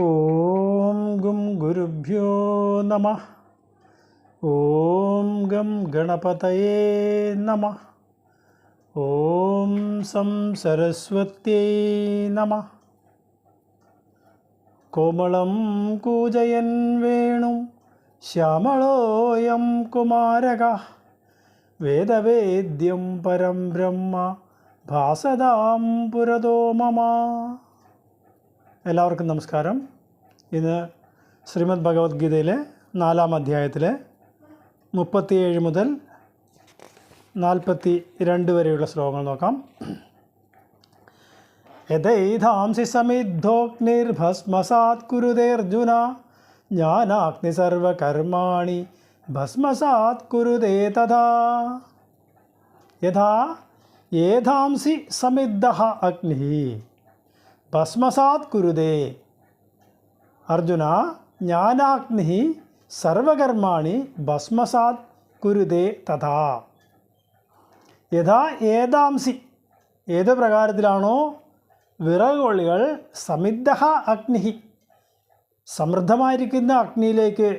ഓം gum ഗുരുഭ്യോ നമഃ. ഓം gum ഗണപതയേ നമഃ. ഓം സം സരസ്വത്യൈ നമഃ. കോമളം കൂജയൻ വേണും ശ്യാമളോയം കുമാരകഃ വേദവേദ്യം പരം ബ്രഹ്മ ഭാസതാം പുരതോ മമ. എല്ലാവർക്കും നമസ്കാരം. ഇന്ന് ശ്രീമദ് ഭഗവത്ഗീതയിലെ 4-ാം അധ്യായത്തിലെ 37 മുതൽ 42 വരെയുള്ള ശ്ലോകങ്ങൾ നോക്കാം. യഥൈധാംസി സമിദ്ധോഗ്നിർഭസ്മസാത് കുരുതേർജുന ജ്ഞാനാഗ്നി സർവകർമാണി ഭസ്മസാത് കുരുതേ തഥാ. യഥാ ഏധാംസി സമിദ്ധഃ അഗ്നിഃ ഭസ്മസാത് കുരുതേ അർജുന ജ്ഞാനാഗ്നി സർവകർമാണി ഭസ്മസാത് കുരുതേ തഥാ. യഥാ ഏതാംസി ഏത് പ്രകാരത്തിലാണോ വിറകൊള്ളികൾ സമിദ്ധഃ അഗ്നി സമൃദ്ധമായിരിക്കുന്ന അഗ്നിയിലേക്ക്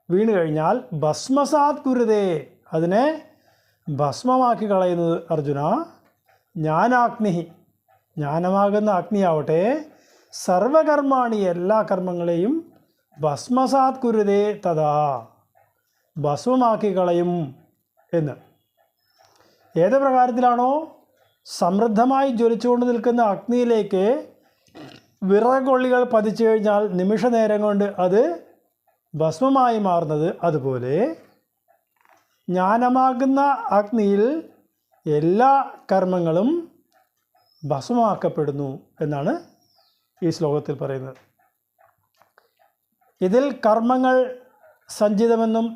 വീണു കഴിഞ്ഞാൽ ഭസ്മസാത് കുരുതേ അതിനെ ഭസ്മമാക്കി കളയുന്നത് അർജുന. ജ്ഞാനാഗ്നി ജ്ഞാനമാകുന്ന അഗ്നിയാവട്ടെ സർവകർമാണി എല്ലാ കർമ്മങ്ങളെയും ഭസ്മസാത് കുരുതേ തഥാ ഭസ്മമാക്കി കളയും എന്ന്. ഏത് പ്രകാരത്തിലാണോ സമൃദ്ധമായി ജ്വലിച്ചുകൊണ്ട് നിൽക്കുന്ന അഗ്നിയിലേക്ക് വിറകൊള്ളികൾ പതിച്ചു കഴിഞ്ഞാൽ നിമിഷ നേരം കൊണ്ട് അത് ഭസ്മമായി മാറുന്നത്, അതുപോലെ ജ്ഞാനമാകുന്ന അഗ്നിയിൽ എല്ലാ കർമ്മങ്ങളും ഭസ്മമാക്കപ്പെടുന്നു എന്നാണ് ഈ ശ്ലോകത്തിൽ പറയുന്നത്. ഇതിൽ കർമ്മങ്ങൾ സഞ്ചിതമെന്നും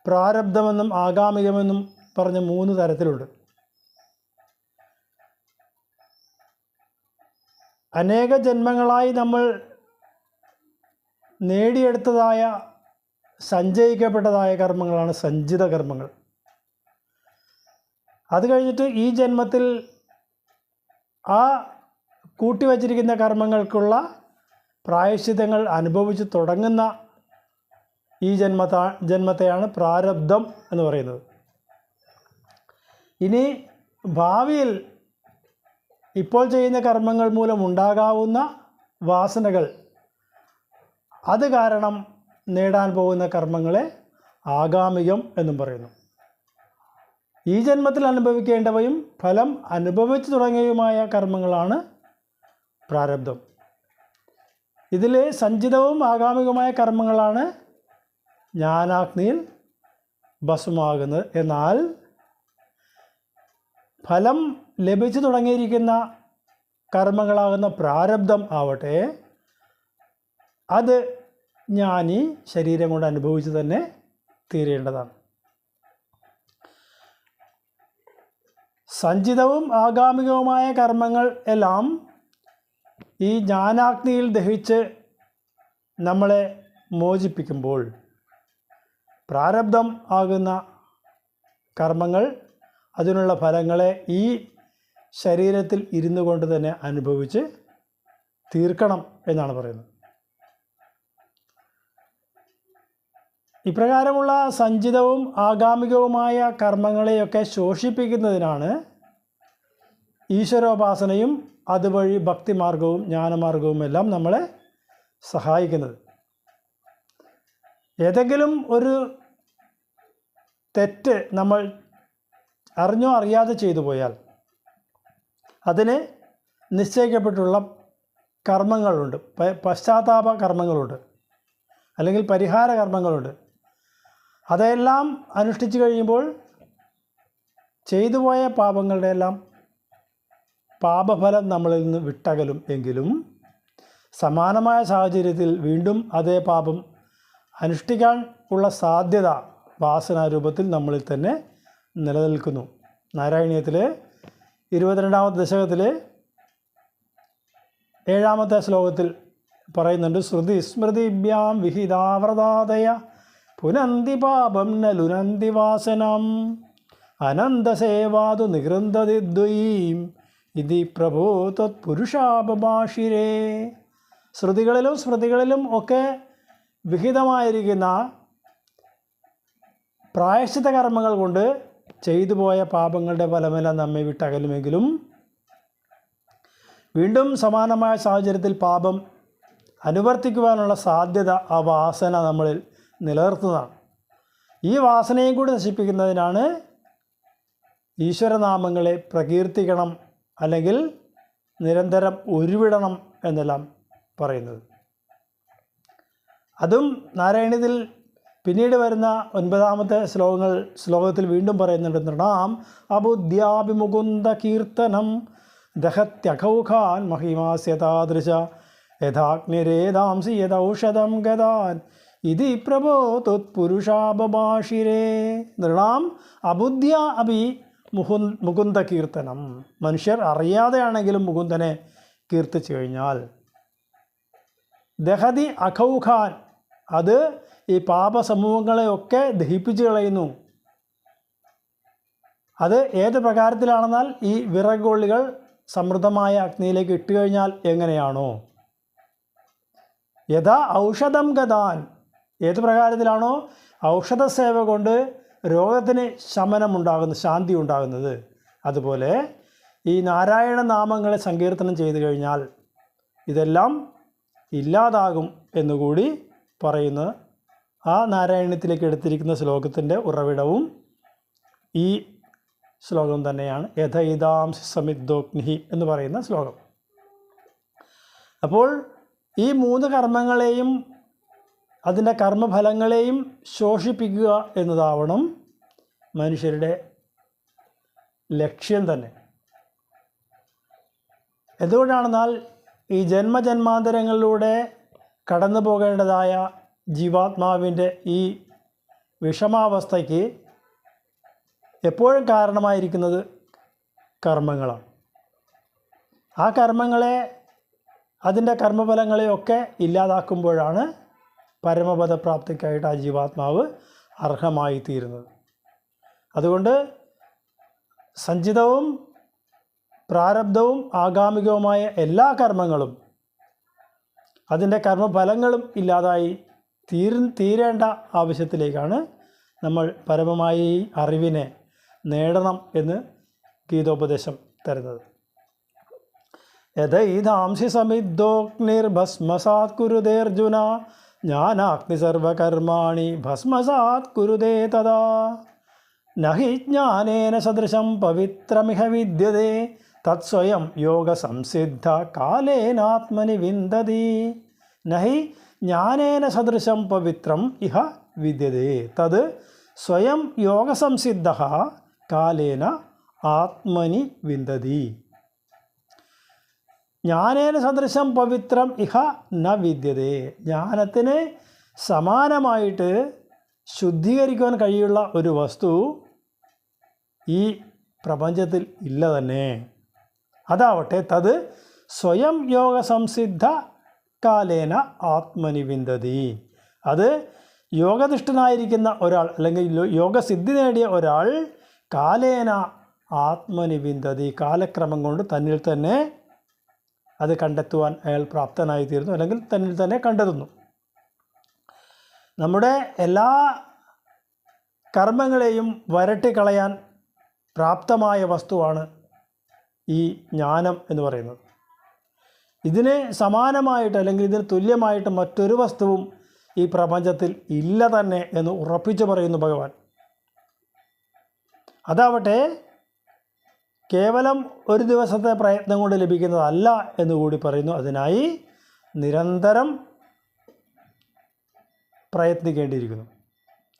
പ്രാരബ്ധമെന്നും ആഗാമികമെന്നും പറഞ്ഞ 3 തരത്തിലുണ്ട്. അനേക ജന്മങ്ങളായി നമ്മൾ നേടിയെടുത്തതായ സഞ്ചയിക്കപ്പെട്ടതായ കർമ്മങ്ങളാണ് സഞ്ചിത കർമ്മങ്ങൾ. അത് കഴിഞ്ഞിട്ട് ഈ ജന്മത്തിൽ ആ കൂട്ടിവച്ചിരിക്കുന്ന കർമ്മങ്ങൾക്കുള്ള പ്രായശ്ചിത്തങ്ങൾ അനുഭവിച്ച് തുടങ്ങുന്ന ഈ ജന്മത്തെയാണ് പ്രാരബ്ധം എന്ന് പറയുന്നത്. ഇനി ഭാവിയിൽ ഇപ്പോൾ ചെയ്യുന്ന കർമ്മങ്ങൾ മൂലം ഉണ്ടാകാവുന്ന വാസനകൾ, അത് കാരണം നേടാൻ പോകുന്ന കർമ്മങ്ങളെ ആഗാമികം എന്നും പറയുന്നു. ഈ ജന്മത്തിൽ അനുഭവിക്കേണ്ടവയും ഫലം അനുഭവിച്ചു തുടങ്ങിയതുമായ കർമ്മങ്ങളാണ് പ്രാരബ്ധം. ഇതിൽ സഞ്ചിതവും ആഗാമികമായ കർമ്മങ്ങളാണ് ജ്ഞാനാഗ്നിയിൽ ഭസ്മമാകുന്നത്. എന്നാൽ ഫലം ലഭിച്ചു തുടങ്ങിയിരിക്കുന്ന കർമ്മങ്ങളാകുന്ന പ്രാരബ്ധം ആവട്ടെ, അത് ജ്ഞാനി ശരീരം കൊണ്ട് അനുഭവിച്ച് തന്നെ തീരേണ്ടതാണ്. സഞ്ചിതവും ആഗാമികവുമായ കർമ്മങ്ങൾ എല്ലാം ഈ ജ്ഞാനാഗ്നിയിൽ ദഹിച്ച് നമ്മളെ മോചിപ്പിക്കുമ്പോൾ പ്രാരബ്ധം ആകുന്ന കർമ്മങ്ങൾ അതിനുള്ള ഫലങ്ങളെ ഈ ശരീരത്തിൽ ഇരുന്നു കൊണ്ട് തന്നെ അനുഭവിച്ച് തീർക്കണം എന്നാണ് പറയുന്നത്. ഇപ്രകാരമുള്ള സഞ്ചിതവും ആഗാമികവുമായ കർമ്മങ്ങളെയൊക്കെ ശോഷിപ്പിക്കുന്നതിനാണ് ഈശ്വരോപാസനയും അതുവഴി ഭക്തിമാർഗവും ജ്ഞാനമാർഗവും എല്ലാം നമ്മളെ സഹായിക്കുന്നത്. ഏതെങ്കിലും ഒരു തെറ്റ് നമ്മൾ അറിഞ്ഞോ അറിയാതെ ചെയ്തു പോയാൽ അതിന് നിശ്ചയിക്കപ്പെട്ടുള്ള കർമ്മങ്ങളുണ്ട്, പശ്ചാത്താപ കർമ്മങ്ങളുണ്ട്, അല്ലെങ്കിൽ പരിഹാര കർമ്മങ്ങളുണ്ട്. അതെല്ലാം അനുഷ്ഠിച്ചു കഴിയുമ്പോൾ ചെയ്തു പോയ പാപങ്ങളുടെ എല്ലാം പാപഫലം നമ്മളിൽ നിന്ന് വിട്ടകലും. എങ്കിലും സമാനമായ സാഹചര്യത്തിൽ വീണ്ടും അതേ പാപം അനുഷ്ഠിക്കാൻ ഉള്ള സാധ്യത വാസനാരൂപത്തിൽ നമ്മളിൽ തന്നെ നിലനിൽക്കുന്നു. നാരായണീയത്തിലെ 22-ാമത്തെ ദശകത്തിലെ 7-ാമത്തെ ശ്ലോകത്തിൽ പറയുന്നുണ്ട്, ശ്രുതി സ്മൃതിഭ്യാം വിഹിതാവ്രതാദയ പുനന്തി പാപം ന ലുനന്തി വാസനം അനന്തസേവാതു നികൃന്തതി ദ്വയീം ഇതി പ്രഭോ ത്വത്പുരുഷാപഭാഷിരേ. ശ്രുതികളിലും സ്മൃതികളിലും ഒക്കെ വിഹിതമായിരിക്കുന്ന പ്രായശ്ചിത്ത കർമ്മങ്ങൾ കൊണ്ട് ചെയ്തു പോയ പാപങ്ങളുടെ ഫലമെല്ലാം നമ്മെ വിട്ടകലുമെങ്കിലും വീണ്ടും സമാനമായ സാഹചര്യത്തിൽ പാപം അനുവർത്തിക്കുവാനുള്ള സാധ്യത ആ വാസന നമ്മളിൽ നിലനിർത്തുന്നതാണ്. ഈ വാസനയും കൂടി നശിപ്പിക്കുന്നതിനാണ് ഈശ്വരനാമങ്ങളെ പ്രകീർത്തിക്കണം അല്ലെങ്കിൽ നിരന്തരം ഉരുവിടണം എന്നെല്ലാം പറയുന്നത്. അതും നാരായണീയത്തിൽ പിന്നീട് വരുന്ന 9ാമത്തെ ശ്ലോകത്തിൽ വീണ്ടും പറയുന്നുണ്ട്. നൃണാം അബുദ്ധ്യാഭിമുകുന്ദ കീർത്തനം ദഹത്യഖൗഖാൻ മഹിമാസ്യതാദൃശ യഥാഗ്നിരേതാംസി യദൗഷധം ഗതാൻ ഇതി പ്രഭോ ത്വത്പുരുഷാബഭാഷിരേ. നൃണാം അബുദ്ധ്യ അഭി മുകുന്ദ കീർത്തനം. മനുഷ്യർ അറിയാതെയാണെങ്കിലും മുകുന്ദനെ കീർത്തിച്ചു കഴിഞ്ഞാൽ ദഹതി അഖൗഖാൻ, അത് ഈ പാപസമൂഹങ്ങളെയൊക്കെ ദഹിപ്പിച്ചു കളയുന്നു. അത് ഏത് പ്രകാരത്തിലാണെന്നാൽ ഈ വിറകൊള്ളികൾ സമൃദ്ധമായ അഗ്നിയിലേക്ക് ഇട്ട് കഴിഞ്ഞാൽ എങ്ങനെയാണോ, യഥാ ഔഷധം ഗതാൻ, ഏത് പ്രകാരത്തിലാണോ ഔഷധ സേവ കൊണ്ട് രോഗത്തിന് ശമനമുണ്ടാകുന്നത്, ശാന്തി ഉണ്ടാകുന്നത്, അതുപോലെ ഈ നാരായണ നാമങ്ങളെ സങ്കീർത്തനം ചെയ്തു കഴിഞ്ഞാൽ ഇതെല്ലാം ഇല്ലാതാകും എന്നുകൂടി പറയുന്ന ആ നാരായണത്തിലേക്ക് എടുത്തിരിക്കുന്ന ശ്ലോകത്തിൻ്റെ ഉറവിടവും ഈ ശ്ലോകം തന്നെയാണ്. യഥൈതാംസി സമിദ്ധോഗ്നി എന്ന് പറയുന്ന ശ്ലോകം. അപ്പോൾ ഈ 3 കർമ്മങ്ങളെയും അതിൻ്റെ കർമ്മഫലങ്ങളെയും ശോഷിപ്പിക്കുക എന്നതാവണം മനുഷ്യരുടെ ലക്ഷ്യം തന്നെ. എന്തുകൊണ്ടാണെന്നാൽ ഈ ജന്മജന്മാന്തരങ്ങളിലൂടെ കടന്നു പോകേണ്ടതായ ജീവാത്മാവിൻ്റെ ഈ വിഷമാവസ്ഥയ്ക്ക് എപ്പോഴും കാരണമായിരിക്കുന്നത് കർമ്മങ്ങളാണ്. ആ കർമ്മങ്ങളെ, അതിൻ്റെ കർമ്മഫലങ്ങളെയൊക്കെ ഇല്ലാതാക്കുമ്പോഴാണ് പരമപദപ്രാപ്തിക്കായിട്ട് ആ ജീവാത്മാവ് അർഹമായിത്തീരുന്നത്. അതുകൊണ്ട് സഞ്ചിതവും പ്രാരബ്ധവും ആഗാമികവുമായ എല്ലാ കർമ്മങ്ങളും അതിൻ്റെ കർമ്മഫലങ്ങളും ഇല്ലാതായി തീരേണ്ട ആവശ്യത്തിലേക്കാണ് നമ്മൾ പരമമായി അറിവിനെ നേടണം എന്ന് ഗീതോപദേശം തരുന്നത്. യഥൈതാംസി സമിദ്ധോഗ്നിർഭസ്മസാത് കുരുതേർജുന ജ്ഞാനാഗ്നി സർവകർമാണി ഭസ്മസാത് കുരുതേ തദാ നഹി ജ്ഞാനേന സദൃശം പവിത്രമിഹ വിദ്യതേ തത്സ്വയം യോഗസംസിദ്ധ കാലേനാത്മനി വിന്ദതി. നഹി ജ്ഞാനേന സദൃശം പവിത്രം ഇഹ വിദ്യതേ തത് സ്വയം യോഗസംസിദ്ധ കാലേന ആത്മനി വിന്ദതി. ജ്ഞാനേന സദൃശം പവിത്രം ഇഹ ന വിദ്യതേ. ജ്ഞാനത്തിന് സമാനമായിട്ട് ശുദ്ധീകരിക്കുവാൻ കഴിയുള്ള ഒരു വസ്തു ഈ പ്രപഞ്ചത്തിൽ ഇല്ല തന്നെ. അതാവട്ടെ തത് സ്വയം യോഗസംസിദ്ധ കാലേന ആത്മനി വിന്ദതി. അത് യോഗനിഷ്ഠനായിരിക്കുന്ന ഒരാൾ അല്ലെങ്കിൽ യോഗസിദ്ധി നേടിയ ഒരാൾ കാലേന ആത്മനി വിന്ദതി, കാലക്രമം കൊണ്ട് തന്നിൽ തന്നെ അത് കണ്ടെത്തുവാൻ അയാൾ പ്രാപ്തനായിത്തീരുന്നു, അല്ലെങ്കിൽ തന്നിൽ തന്നെ കണ്ടെത്തുന്നു. നമ്മുടെ എല്ലാ കർമ്മങ്ങളെയും വരട്ടിക്കളയാൻ പ്രാപ്തമായ വസ്തുവാണ് ഈ ജ്ഞാനം എന്ന് പറയുന്നത്. ഇതിന് സമാനമായിട്ട് അല്ലെങ്കിൽ ഇതിന് തുല്യമായിട്ട് മറ്റൊരു വസ്തുവും ഈ പ്രപഞ്ചത്തിൽ ഇല്ല തന്നെ എന്ന് ഉറപ്പിച്ചു പറയുന്നു ഭഗവാൻ. അതാവട്ടെ കേവലം ഒരു ദിവസത്തെ പ്രയത്നം കൊണ്ട് ലഭിക്കുന്നതല്ല എന്നുകൂടി പറയുന്നു. അതിനായി നിരന്തരം പ്രയത്നിക്കേണ്ടിയിരിക്കുന്നു.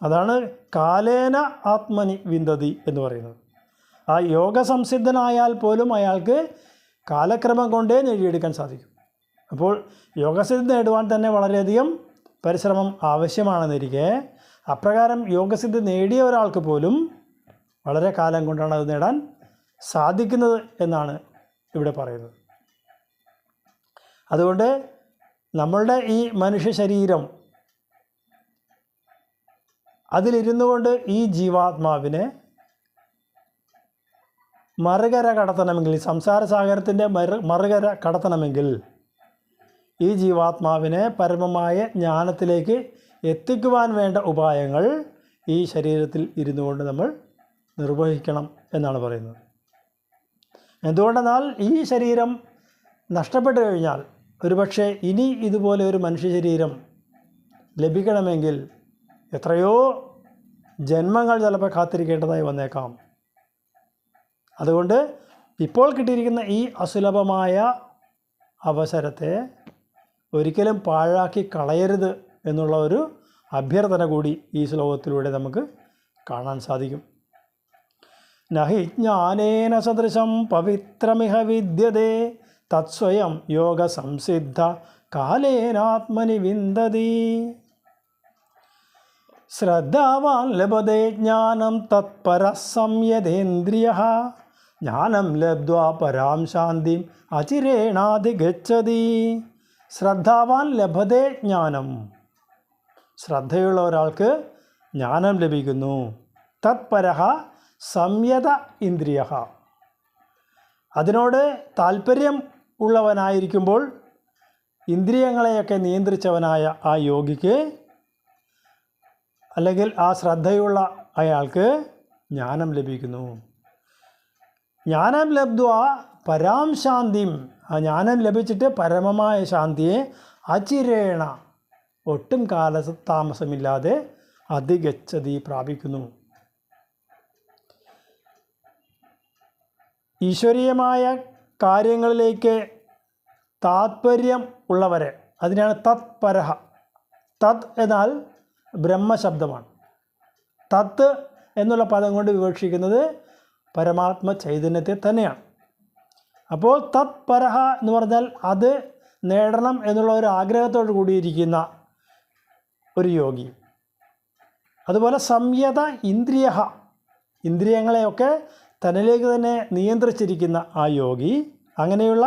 അതാണ് കാലേന ആത്മനി വിന്ദതി എന്ന് പറയുന്നത്. ആ യോഗസംസിദ്ധനായാൽ പോലും അയാൾക്ക് കാലക്രമം കൊണ്ടേ നേടിയെടുക്കാൻ സാധിക്കും. അപ്പോൾ യോഗസിദ്ധി നേടുവാൻ തന്നെ വളരെയധികം പരിശ്രമം ആവശ്യമാണെന്നിരിക്കെ അപ്രകാരം യോഗസിദ്ധി നേടിയ ഒരാൾക്ക് പോലും വളരെ കാലം കൊണ്ടാണ് അത് നേടാൻ സാധിക്കുന്നത് എന്നാണ് ഇവിടെ പറയുന്നത്. അതുകൊണ്ട് നമ്മളുടെ ഈ മനുഷ്യ ശരീരം അതിലിരുന്നു കൊണ്ട് ഈ ജീവാത്മാവിനെ മറുകര കടത്തണമെങ്കിൽ, സംസാര സാഗരത്തിൻ്റെ മറുകര കടത്തണമെങ്കിൽ ഈ ജീവാത്മാവിനെ പരമമായ ജ്ഞാനത്തിലേക്ക് എത്തിക്കുവാൻ വേണ്ട ഉപായങ്ങൾ ഈ ശരീരത്തിൽ ഇരുന്നു കൊണ്ട് നമ്മൾ നിർവഹിക്കണം എന്നാണ് പറയുന്നത്. എന്തുകൊണ്ടെന്നാൽ ഈ ശരീരം നഷ്ടപ്പെട്ടു കഴിഞ്ഞാൽ ഒരുപക്ഷെ ഇനി ഇതുപോലെ ഒരു മനുഷ്യ ശരീരം ലഭിക്കണമെങ്കിൽ എത്രയോ ജന്മങ്ങൾ ചിലപ്പോൾ കാത്തിരിക്കേണ്ടതായി വന്നേക്കാം. അതുകൊണ്ട് ഇപ്പോൾ കിട്ടിയിരിക്കുന്ന ഈ അസുലഭമായ അവസരത്തെ ഒരിക്കലും പാഴാക്കി കളയരുത് എന്നുള്ള ഒരു അഭ്യർത്ഥന കൂടി ഈ ശ്ലോകത്തിലൂടെ നമുക്ക് കാണാൻ സാധിക്കും. നഹി ജ്ഞാനേന സദൃശം പവിത്രമിഹ വിദ്യതേ തത്സ്വയം യോഗ സംസിദ്ധ കാലേനാത്മനി വിന്ദതി. ശ്രദ്ധാവാൻ ലഭതേ ജ്ഞാനം തത്പരഃ സംയതേന്ദ്രിയഃ ജ്ഞാനം ലബ്ധ്വാ പരാം ശാന്തിം അചിരേണാധിഗച്ഛതി. ശ്രദ്ധാവാൻ ലഭതേ ജ്ഞാനം. ശ്രദ്ധയുള്ള ഒരാൾക്ക് ജ്ഞാനം ലഭിക്കുന്നു. തത്പരഃ സംയത ഇന്ദ്രിയഃ. അതിനോട് താല്പര്യം ഉള്ളവനായിരിക്കുമ്പോൾ ഇന്ദ്രിയങ്ങളെയൊക്കെ നിയന്ത്രിച്ചവനായ ആ യോഗിക്ക് അല്ലെങ്കിൽ ആ ശ്രദ്ധയുള്ള അയാൾക്ക് ജ്ഞാനം ലഭിക്കുന്നു. ജ്ഞാനം ലബ്ധ്വാ പരാം ശാന്തിം. ആ ജ്ഞാനം ലഭിച്ചിട്ട് പരമമായ ശാന്തിയെ അചിരേണ ഒട്ടും കാലതാമസമില്ലാതെ അധിഗച്ഛതി പ്രാപിക്കുന്നു. ഈശ്വരീയമായ കാര്യങ്ങളിലേക്ക് താത്പര്യം ഉള്ളവരെ അതിനാണ് തത്പരഃ. തത് എന്നാൽ ബ്രഹ്മശബ്ദമാണ്. തത്ത് എന്നുള്ള പദം കൊണ്ട് വിവക്ഷിക്കുന്നത് പരമാത്മ ചൈതന്യത്തെ തന്നെയാണ്. അപ്പോൾ തത്പരഃ എന്ന് പറഞ്ഞാൽ അത് നേടണം എന്നുള്ള ഒരു ആഗ്രഹത്തോട് കൂടിയിരിക്കുന്ന ഒരു യോഗി. അതുപോലെ സംയത ഇന്ദ്രിയഃ. ഇന്ദ്രിയങ്ങളെയൊക്കെ തന്നിലേക്ക് തന്നെ നിയന്ത്രിച്ചിരിക്കുന്ന ആ യോഗി. അങ്ങനെയുള്ള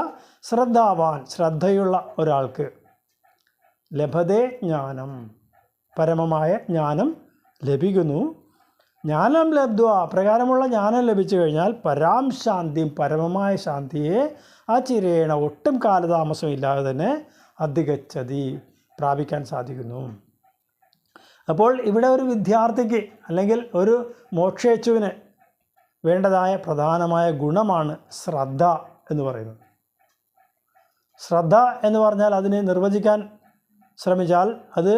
ശ്രദ്ധാവാൻ ശ്രദ്ധയുള്ള ഒരാൾക്ക് ലഭതേ ജ്ഞാനം പരമമായ ജ്ഞാനം ലഭിക്കുന്നു. ജ്ഞാനം ലബ്ധ്വാ പ്രകാരമുള്ള ജ്ഞാനം ലഭിച്ചു കഴിഞ്ഞാൽ പരാം ശാന്തിയും പരമമായ ശാന്തിയെ അചിരേണ ഒട്ടും കാലതാമസമില്ലാതെ തന്നെ അധിഗച്ഛതി പ്രാപിക്കാൻ സാധിക്കുന്നു. അപ്പോൾ ഇവിടെ ഒരു വിദ്യാർത്ഥിക്ക് അല്ലെങ്കിൽ ഒരു മോക്ഷേച്ഛുവിന് വേണ്ടതായ പ്രധാനമായ ഗുണമാണ് ശ്രദ്ധ എന്ന് പറയുന്നത്. ശ്രദ്ധ എന്ന് പറഞ്ഞാൽ അതിനെ നിർവചിക്കാൻ ശ്രമിച്ചാൽ അത്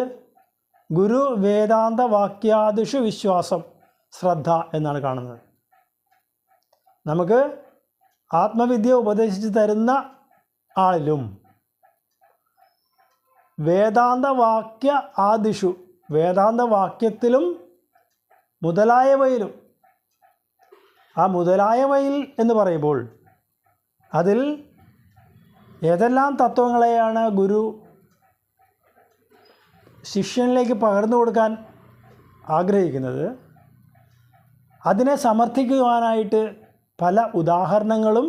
ഗുരു വേദാന്ത വാക്യാദിഷു വിശ്വാസം ശ്രദ്ധ എന്നാണ് കാണുന്നത്. നമുക്ക് ആത്മവിദ്യ ഉപദേശിച്ച് തരുന്ന ആളിലും വേദാന്ത വാക്യ ആദിഷു വേദാന്ത വാക്യത്തിലും മുതലായവയിലും. ആ മുതലായവയിൽ എന്ന് പറയുമ്പോൾ അതിൽ ഏതെല്ലാം തത്വങ്ങളെയാണ് ഗുരു ശിഷ്യനിലേക്ക് പകർന്നു കൊടുക്കാൻ ആഗ്രഹിക്കുന്നത് അതിനെ സമർത്ഥിക്കുവാനായിട്ട് പല ഉദാഹരണങ്ങളും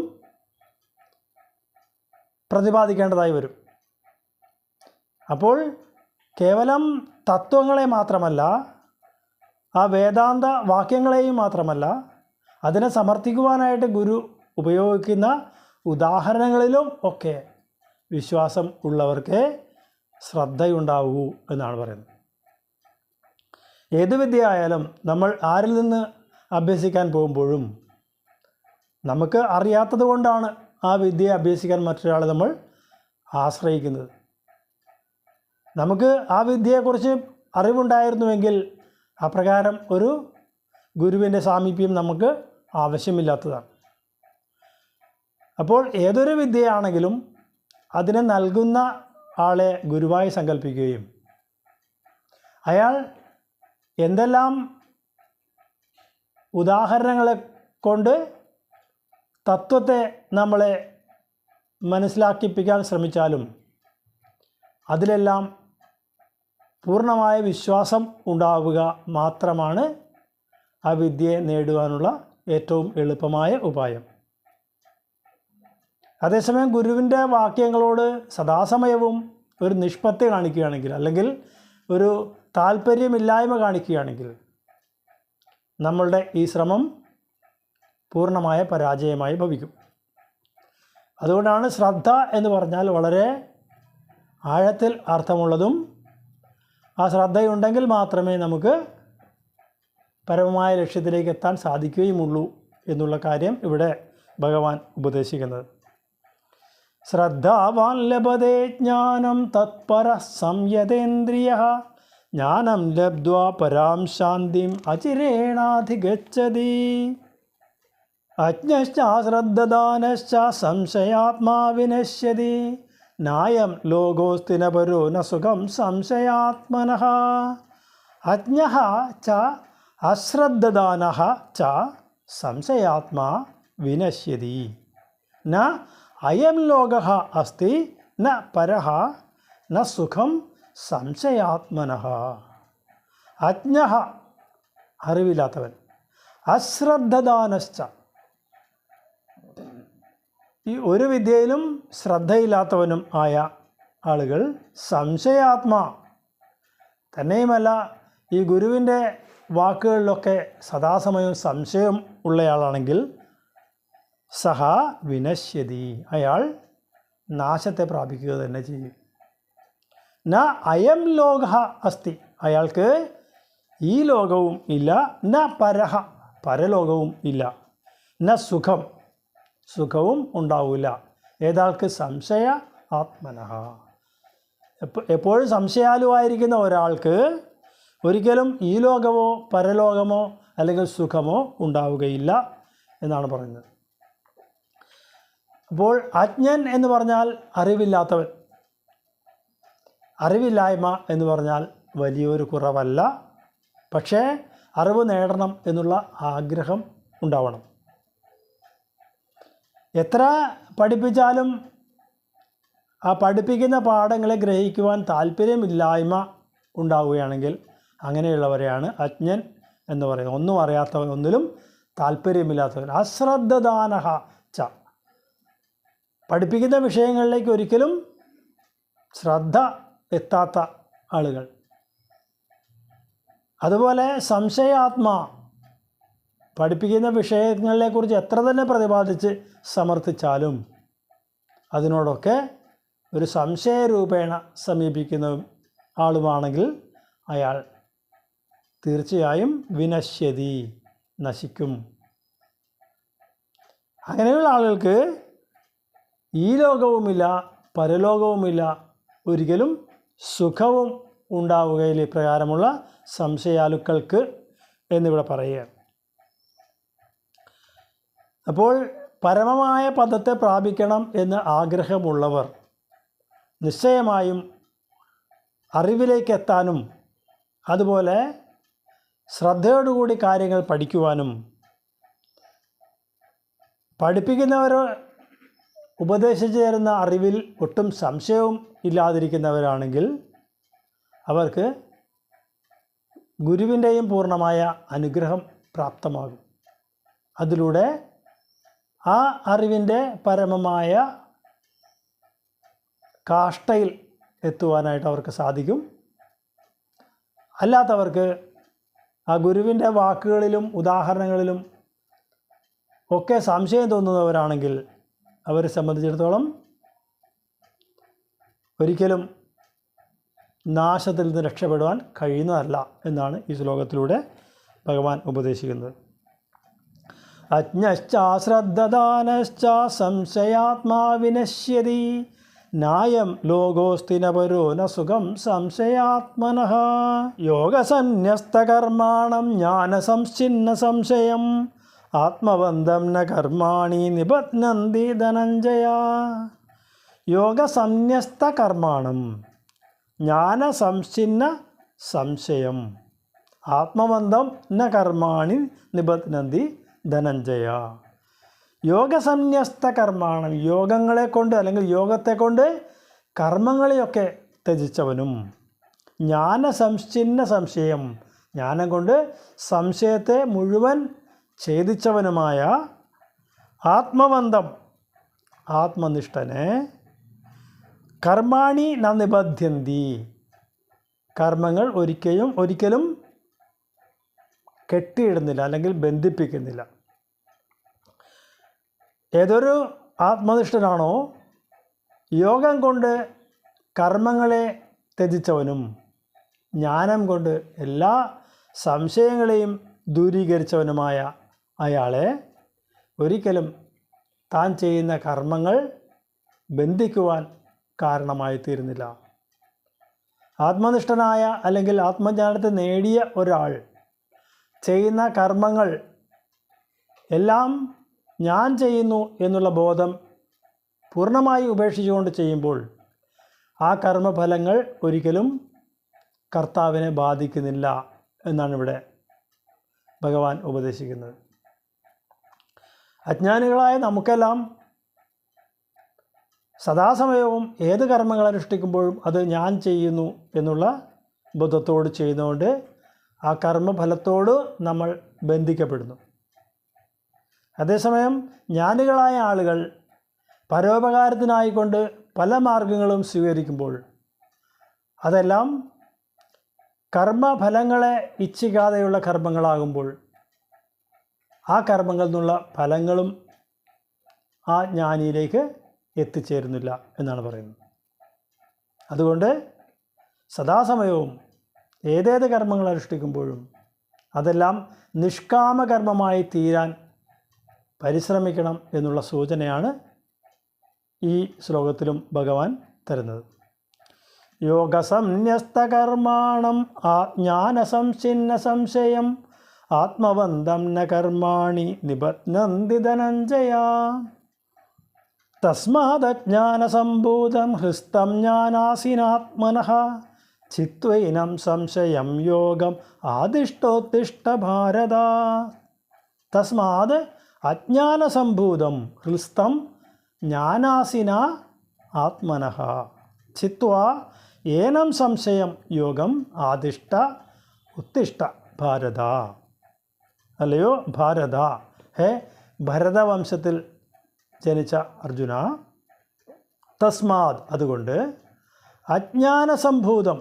പ്രതിപാദിക്കേണ്ടതായി വരും. അപ്പോൾ കേവലം തത്വങ്ങളെ മാത്രമല്ല ആ വേദാന്ത വാക്യങ്ങളെയും മാത്രമല്ല അതിനെ സമർത്ഥിക്കുവാനായിട്ട് ഗുരു ഉപയോഗിക്കുന്ന ഉദാഹരണങ്ങളിലും ഒക്കെ വിശ്വാസം ഉള്ളവർക്ക് ശ്രദ്ധയുണ്ടാവൂ എന്നാണ് പറയുന്നത്. ഏത് വിദ്യ ആയാലും നമ്മൾ ആരിൽ നിന്ന് അഭ്യസിക്കാൻ പോകുമ്പോഴും നമുക്ക് അറിയാത്തത് കൊണ്ടാണ് ആ വിദ്യയെ അഭ്യസിക്കാൻ മറ്റൊരാളെ നമ്മൾ ആശ്രയിക്കുന്നത്. നമുക്ക് ആ വിദ്യയെക്കുറിച്ച് അറിവുണ്ടായിരുന്നുവെങ്കിൽ അപ്രകാരം ഒരു ഗുരുവിൻ്റെ സാമീപ്യം നമുക്ക് ആവശ്യമില്ലാത്തതാണ്. അപ്പോൾ ഏതൊരു വിദ്യയാണെങ്കിലും അതിനെ നൽകുന്ന ആളെ ഗുരുവായി സങ്കല്പിക്കുകയും അയാൾ എന്തെല്ലാം ഉദാഹരണങ്ങളെ കൊണ്ട് തത്വത്തെ നമ്മളെ മനസ്സിലാക്കിപ്പിക്കാൻ ശ്രമിച്ചാലും അതിലെല്ലാം പൂർണ്ണമായ വിശ്വാസം ഉണ്ടാവുക മാത്രമാണ് ആ വിദ്യയെ നേടുവാനുള്ള ഏറ്റവും എളുപ്പമായ ഉപായം. അതേസമയം ഗുരുവിൻ്റെ വാക്യങ്ങളോട് സദാസമയവും ഒരു നിഷ്പത്തി കാണിക്കുകയാണെങ്കിൽ അല്ലെങ്കിൽ ഒരു താല്പര്യമില്ലായ്മ കാണിക്കുകയാണെങ്കിൽ നമ്മളുടെ ഈ ശ്രമം പൂർണ്ണമായ പരാജയമായി ഭവിക്കും. അതുകൊണ്ടാണ് ശ്രദ്ധ എന്ന് പറഞ്ഞാൽ വളരെ ആഴത്തിൽ അർത്ഥമുള്ളതും ആ ശ്രദ്ധയുണ്ടെങ്കിൽ മാത്രമേ നമുക്ക് പരമമായ ലക്ഷ്യത്തിലേക്ക് എത്താൻ സാധിക്കുകയുമുള്ളൂ എന്നുള്ള കാര്യം ഇവിടെ ഭഗവാൻ ഉപദേശിക്കുന്നത്. ശ്രദ്ധാവാൻ ലഭതേ ജ്ഞാനം തത്പര സംയതേന്ദ്രിയ ജ്ഞാനം ലബ്ധ്വാ പരാം ശാന്തിം അചിരേണാധിഗച്ഛതി. അജ്ഞശ്ച ശ്രദ്ധദാനശ്ച സംശയാത്മാ വിനശ്യതി നായം ലോകോസ്തി ന പരോ ന സുഖം സംശയാത്മനഃ. അജ്ഞഃ ച അശ്രദ്ധദാനഃ ച സംശയാത്മാ വിനശ്യതി ന അയം ലോകഃ അസ്തി ന പരഃ ന സുഖം സംശയാത്മനഃ. അജ്ഞഃ അറിവില്ലാത്തവൻ, അശ്രദ്ധദാനശ്ച ഈ ഒരു വിദ്യയിലും ശ്രദ്ധയില്ലാത്തവനും ആയ ആളുകൾ, സംശയാത്മാ തന്നെയുമല്ല ഈ ഗുരുവിൻ്റെ വാക്കുകളിലൊക്കെ സദാസമയം സംശയം ഉള്ളയാളാണെങ്കിൽ സഹ വിനശ്യതി അയാൾ നാശത്തെ പ്രാപിക്കുക തന്നെ ചെയ്യും. ന അയം ലോക അസ്തി അയാൾക്ക് ഈ ലോകവും ഇല്ല, ന പരഹ പരലോകവും ഇല്ല, ന സുഖം സുഖവും ഉണ്ടാവില്ല. ഏതാൾക്ക് സംശയ ആത്മനഃ എപ്പോഴും സംശയാലുവായിരിക്കുന്ന ഒരാൾക്ക് ഒരിക്കലും ഈ ലോകമോ പരലോകമോ അല്ലെങ്കിൽ സുഖമോ ഉണ്ടാവുകയില്ല എന്നാണ് പറയുന്നത്. അപ്പോൾ അജ്ഞൻ എന്ന് പറഞ്ഞാൽ അറിവില്ലാത്തവൻ, അറിവില്ലായ്മ എന്ന് പറഞ്ഞാൽ വലിയൊരു കുറവല്ല, പക്ഷേ അറിവ് നേടണം എന്നുള്ള ആഗ്രഹം ഉണ്ടാവണം. എത്ര പഠിപ്പിച്ചാലും ആ പഠിപ്പിക്കുന്ന പാഠങ്ങളെ ഗ്രഹിക്കുവാൻ താല്പര്യമില്ലായ്മ ഉണ്ടാവുകയാണെങ്കിൽ അങ്ങനെയുള്ളവരെയാണ് അജ്ഞൻ എന്ന് പറയുന്നത്. ഒന്നും അറിയാത്തവൻ, ഒന്നിലും താല്പര്യമില്ലാത്തവൻ. അശ്രദ്ധദാനഃ ച പഠിപ്പിക്കുന്ന വിഷയങ്ങളിലേക്ക് ഒരിക്കലും ശ്രദ്ധ എത്താത്ത ആളുകൾ. അതുപോലെ സംശയാത്മാ പഠിപ്പിക്കുന്ന വിഷയങ്ങളെക്കുറിച്ച് എത്ര തന്നെ പ്രതിപാദിച്ച് സമർത്ഥിച്ചാലും അതിനോടൊക്കെ ഒരു സംശയരൂപേണ സമീപിക്കുന്ന ആളുമാണെങ്കിൽ അയാൾ തീർച്ചയായും വിനശ്യതി നശിക്കും. അങ്ങനെയുള്ള ആളുകൾക്ക് ഈ ലോകവുമില്ല പരലോകവുമില്ല, ഒരിക്കലും സുഖവും ഉണ്ടാവുകയില്ല. ഇപ്രകാരമുള്ള സംശയാലുക്കൾക്ക് എന്നിവിടെ പറയുക. അപ്പോൾ പരമമായ പദത്തെ പ്രാപിക്കണം എന്ന് ആഗ്രഹമുള്ളവർ നിശ്ചയമായും അറിവിലേക്ക് എത്താനും അതുപോലെ ശ്രദ്ധയോടുകൂടി കാര്യങ്ങൾ പഠിക്കുവാനും പഠിപ്പിക്കുന്നവർ ഉപദേശിച്ചു തരുന്ന അറിവിൽ ഒട്ടും സംശയവും ഇല്ലാതിരിക്കുന്നവരാണെങ്കിൽ അവർക്ക് ഗുരുവിൻ്റെയും പൂർണ്ണമായ അനുഗ്രഹം പ്രാപ്തമാകും. അതിലൂടെ ആ അറിവിൻ്റെ പരമമായ കാഷ്ടയിൽ എത്തുവാനായിട്ട് അവർക്ക് സാധിക്കും. അല്ലാത്തവർക്ക് ആ ഗുരുവിൻ്റെ വാക്കുകളിലും ഉദാഹരണങ്ങളിലും ഒക്കെ സംശയം തോന്നുന്നവരാണെങ്കിൽ അവരെ സംബന്ധിച്ചിടത്തോളം ഒരിക്കലും നാശത്തിൽ നിന്ന് രക്ഷപ്പെടുവാൻ കഴിയുന്നതല്ല എന്നാണ് ഈ ശ്ലോകത്തിലൂടെ ഭഗവാൻ ഉപദേശിക്കുന്നത്. അജ്ഞശ്ചാശ്രദ്ധദാനശ്ച സംശയാത്മാ വിനശ്യതി നായം ലോകോസ്തി ന പരോ ന സുഖം സംശയാത്മനഃ. യോഗസന്യസ്തകർമാണം ജ്ഞാനസംഛിന്ന സംശയം ആത്മബന്ധം ന കർമാണി നിബധ്നന്തി ധനഞ്ജയ. യോഗസന്യസ്തകർമാണം ജ്ഞാനസംഛിന്ന സംശയം ആത്മബന്ധം ന കർമാണി നിബധ്നന്തി ധനഞ്ജയ. യോഗസന്യസ്ത കർമാണം യോഗങ്ങളെ കൊണ്ട് അല്ലെങ്കിൽ യോഗത്തെ കൊണ്ട് കർമ്മങ്ങളെയൊക്കെ ത്യജിച്ചവനും ജ്ഞാനസംഛിന്ന സംശയം ജ്ഞാനം കൊണ്ട് സംശയത്തെ മുഴുവൻ ഛേദിച്ചവനുമായ ആത്മബന്ധം ആത്മനിഷ്ഠനെ കർമാണി ന നിബധ്യന്തി കർമ്മങ്ങൾ ഒരിക്കലും കെട്ടിയിടുന്നില്ല അല്ലെങ്കിൽ ബന്ധിപ്പിക്കുന്നില്ല. ഏതൊരു ആത്മനിഷ്ഠനാണോ യോഗം കൊണ്ട് കർമ്മങ്ങളെ ത്യജിച്ചവനും ജ്ഞാനം കൊണ്ട് എല്ലാ സംശയങ്ങളെയും ദൂരീകരിച്ചവനുമായ അയാളെ ഒരിക്കലും താൻ ചെയ്യുന്ന കർമ്മങ്ങൾ ബന്ധിക്കുവാൻ കാരണമായി തീരുന്നില്ല. ആത്മനിഷ്ഠനായ അല്ലെങ്കിൽ ആത്മജ്ഞാനത്തെ നേടിയ ഒരാൾ ചെയ്യുന്ന കർമ്മങ്ങൾ എല്ലാം ഞാൻ ചെയ്യുന്നു എന്നുള്ള ബോധം പൂർണ്ണമായി ഉപേക്ഷിച്ചുകൊണ്ട് ചെയ്യുമ്പോൾ ആ കർമ്മഫലങ്ങൾ ഒരിക്കലും കർത്താവിനെ ബാധിക്കുന്നില്ല എന്നാണ് ഇവിടെ ഭഗവാൻ ഉപദേശിക്കുന്നത്. അജ്ഞാനികളായ നമുക്കെല്ലാം സദാസമയവും ഏത് കർമ്മങ്ങൾ അനുഷ്ഠിക്കുമ്പോഴും അത് ഞാൻ ചെയ്യുന്നു എന്നുള്ള ബോധത്തോട് ചെയ്യുന്നതുകൊണ്ട് ആ കർമ്മഫലത്തോട് നമ്മൾ ബന്ധിക്കപ്പെടുന്നു. അതേസമയം ജ്ഞാനികളായ ആളുകൾ പരോപകാരത്തിനായിക്കൊണ്ട് പല മാർഗങ്ങളും സ്വീകരിക്കുമ്പോൾ അതെല്ലാം കർമ്മഫലങ്ങളെ ഇച്ഛിക്കാതെയുള്ള കർമ്മങ്ങളാകുമ്പോൾ ആ കർമ്മങ്ങളിൽ നിന്നുള്ള ഫലങ്ങളും ആ ജ്ഞാനിയിലേക്ക് എത്തിച്ചേരുന്നില്ല എന്നാണ് പറയുന്നത്. അതുകൊണ്ട് സദാസമയവും ഏതേത് കർമ്മങ്ങൾ അനുഷ്ഠിക്കുമ്പോഴും അതെല്ലാം നിഷ്കാമകർമ്മമായി തീരാൻ പരിശ്രമിക്കണം എന്നുള്ള സൂചനയാണ് ഈ ശ്ലോകത്തിലും ഭഗവാൻ തരുന്നത്. യോഗസംന്യസ്തകർമാണം ജ്ഞാനസംഛിന്ന സംശയം ആത്മവന്തം ന കർമാണി നിബധ്നന്തി ധനഞ്ജയ തസ്മാദജ്ഞാനസംഭൂതം ഹൃസ്തം ജ്ഞാനാസിനാത്മനഃ ചിത്വൈനം സംശയം യോഗം ആദിഷ്ടോത്തിഷ്ഠ ഭാരത. തസ്മാത് അജ്ഞാനസംഭൂതം ഹൃസ്തം ജ്ഞാനാസിന ആത്മനഃ ചിത്വാ ഏനം സംശയം യോഗം ആദിഷ്ട ഉത്തിഷ്ഠ ഭാരത. അല്ലയോ ഭാരത, ഹേ ഭരതവംശത്തിൽ ജനിച്ച അർജുന, തസ്മാത് അതുകൊണ്ട് അജ്ഞാനസംഭൂതം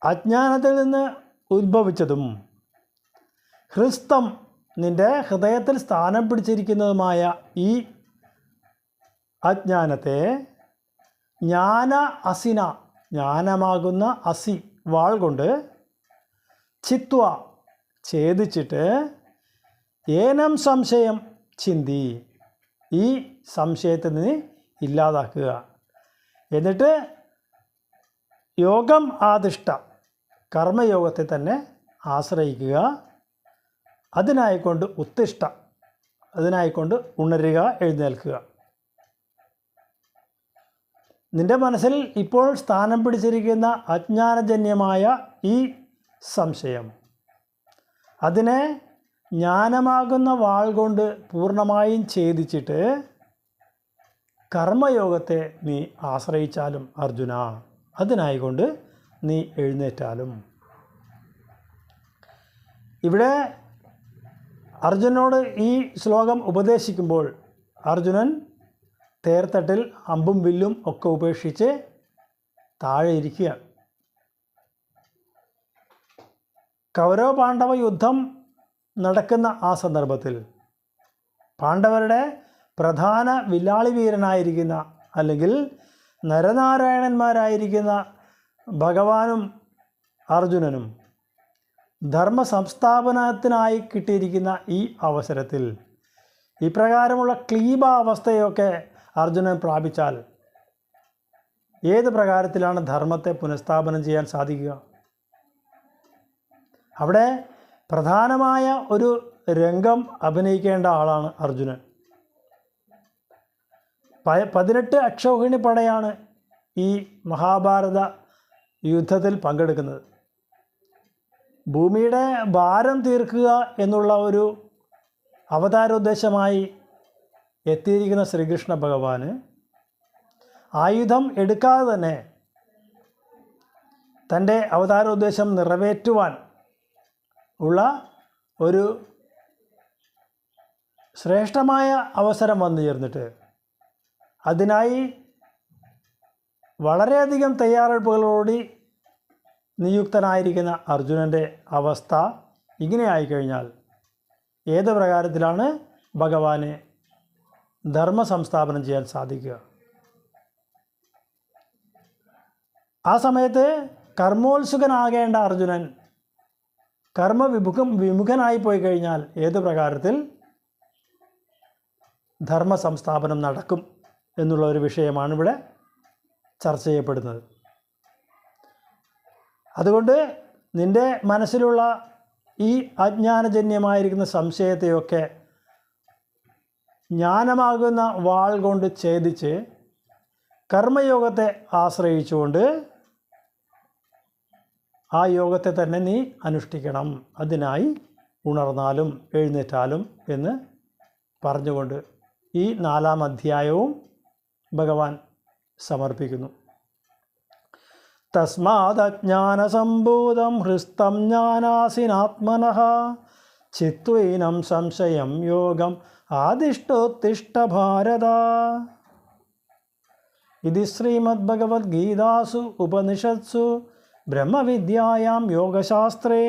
അജ്ഞാനത്തിൽ നിന്ന് ഉദ്ഭവിച്ചതും ഹൃസ്തം നിൻ്റെ ഹൃദയത്തിൽ സ്ഥാനം പിടിച്ചിരിക്കുന്നതുമായ ഈ അജ്ഞാനത്തെ ജ്ഞാന അസിന ജ്ഞാനമാകുന്ന അസി വാൾ കൊണ്ട് ചിത്വ ഛേദിച്ചിട്ട് ഏനം സംശയം ചിന്തി ഈ സംശയത്തെ നീ ഇല്ലാതാക്കുക. എന്നിട്ട് യോഗം ആദിഷ്ട കർമ്മയോഗത്തെ തന്നെ ആശ്രയിക്കുക. അതിനായിക്കൊണ്ട് ഉത്തിഷ്ഠ അതിനായിക്കൊണ്ട് ഉണരുക, എഴുന്നേൽക്കുക. നിൻ്റെ മനസ്സിൽ ഇപ്പോൾ സ്ഥാനം പിടിച്ചിരിക്കുന്ന അജ്ഞാനജന്യമായ ഈ സംശയം അതിനെ ജ്ഞാനമാകുന്ന വാൾ കൊണ്ട് പൂർണ്ണമായും ഛേദിച്ചിട്ട് കർമ്മയോഗത്തെ നീ ആശ്രയിച്ചാലും അർജുന, അതിനായിക്കൊണ്ട് നീ എഴുന്നേറ്റാലും. ഇവിടെ അർജുനോട് ഈ ശ്ലോകം ഉപദേശിക്കുമ്പോൾ അർജുനൻ തേർത്തട്ടിൽ അമ്പും വില്ലും ഒക്കെ ഉപേക്ഷിച്ച് താഴെ ഇരിക്കുകയാണ്. കൗരവ പാണ്ഡവ യുദ്ധം നടക്കുന്ന ആ സന്ദർഭത്തിൽ പാണ്ഡവരുടെ പ്രധാന വില്ലാളി വീരനായിരിക്കുന്ന അല്ലെങ്കിൽ നരനാരായണന്മാരായിരിക്കുന്ന ഭഗവാനും അർജുനനും ധർമ്മ സംസ്ഥാപനത്തിനായി കിട്ടിയിരിക്കുന്ന ഈ അവസരത്തിൽ ഇപ്രകാരമുള്ള ക്ലീബാവസ്ഥയൊക്കെ അർജുനൻ പ്രാപിച്ചാൽ ഏത് പ്രകാരത്തിലാണ് ധർമ്മത്തെ പുനഃസ്ഥാപനം ചെയ്യാൻ സാധിക്കുക? അവിടെ പ്രധാനമായ ഒരു രംഗം അഭിനയിക്കേണ്ട ആളാണ് അർജുനൻ. 18 അക്ഷൗഹിണി പടയാണ് ഈ മഹാഭാരത യുദ്ധത്തിൽ പങ്കെടുക്കുന്നത്. ഭൂമിയുടെ ഭാരം തീർക്കുക എന്നുള്ള ഒരു അവതാരോദ്ദേശമായി എത്തിയിരിക്കുന്ന ശ്രീകൃഷ്ണ ഭഗവാന് ആയുധം എടുക്കാതെ തന്നെ തൻ്റെ അവതാരോദ്ദേശം നിറവേറ്റുവാൻ ഉള്ള ഒരു ശ്രേഷ്ഠമായ അവസരം വന്നു ചേർന്നിട്ട് അതിനായി വളരെയധികം തയ്യാറെടുപ്പുകളോടി നിയുക്തനായിരിക്കുന്ന അർജുനൻ്റെ അവസ്ഥ ഇങ്ങനെ ആയിക്കഴിഞ്ഞാൽ ഏത് പ്രകാരത്തിലാണ് ഭഗവാനെ ധർമ്മ സംസ്ഥാപനം ചെയ്യാൻ സാധിക്കുക? ആ സമയത്ത് കർമ്മോത്സുകനാകേണ്ട അർജുനൻ വിമുഖനായി പോയി കഴിഞ്ഞാൽ ഏത് പ്രകാരത്തിൽ ധർമ്മ സംസ്ഥാപനം നടക്കും എന്നുള്ള ഒരു വിഷയമാണ് ഇവിടെ ചർച്ച ചെയ്യപ്പെടുന്നത്. അതുകൊണ്ട് നിൻ്റെ മനസ്സിലുള്ള ഈ അജ്ഞാനജന്യമായിരിക്കുന്ന സംശയത്തെയൊക്കെ ജ്ഞാനമാകുന്ന വാൾ കൊണ്ട് ഛേദിച്ച് കർമ്മയോഗത്തെ ആശ്രയിച്ചുകൊണ്ട് ആ യോഗത്തെ തന്നെ നീ അനുഷ്ഠിക്കണം. അതിനായി ഉണർന്നാലും എഴുന്നേറ്റാലും എന്ന് പറഞ്ഞുകൊണ്ട് ഈ 4-ാം അധ്യായവും ഭഗവാൻ സമർപ്പിക്കുന്നു. തസ്മാദജ്ഞാനസംഭൂതം ഹൃസ്തം ജ്ഞാനാസിനാത്മനഃ ചിത്വൈനം സംശയം യോഗം ആദിഷ്ടോത്തിഷ്ഠ ഭാരത. ഇത് ശ്രീമദ്ഭഗവത്ഗീതാസു ഉപനിഷത്സു ബ്രഹ്മവിദ്യായാം യോഗശാസ്ത്രേ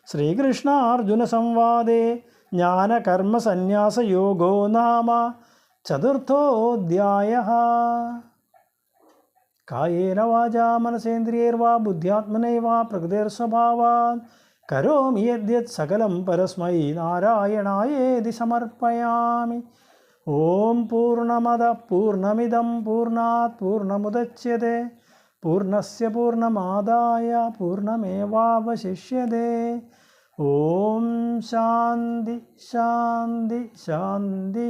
ശ്രീകൃഷ്ണാർജുനസംവാദേ ജ്ഞാനകർമ്മസന്യാസയോഗോ നാമ ചതുർത്ഥോധ്യായഃ. കായേന വാചാ മനസേന്ദ്രിയൈർവാ ബുദ്ധ്യാത്മനൈവാ പ്രകൃതിർസ്വഭാവാത് കരോമി യദ്യത് സകലം പരസ്മൈ നാരായണായേതി സമർപ്പയാമി. ഓം പൂർണ്ണമദ പൂർണ്ണമിദം പൂർണ്ണാത് പൂർണ്ണമുദച്യത്തെ പൂർണ്ണസ്യ പൂർണ്ണമാദായ പൂർണ്ണമേവാവശിഷ്യത്തെ. ഓം ശാന്തി ശാന്തി ശാന്തി.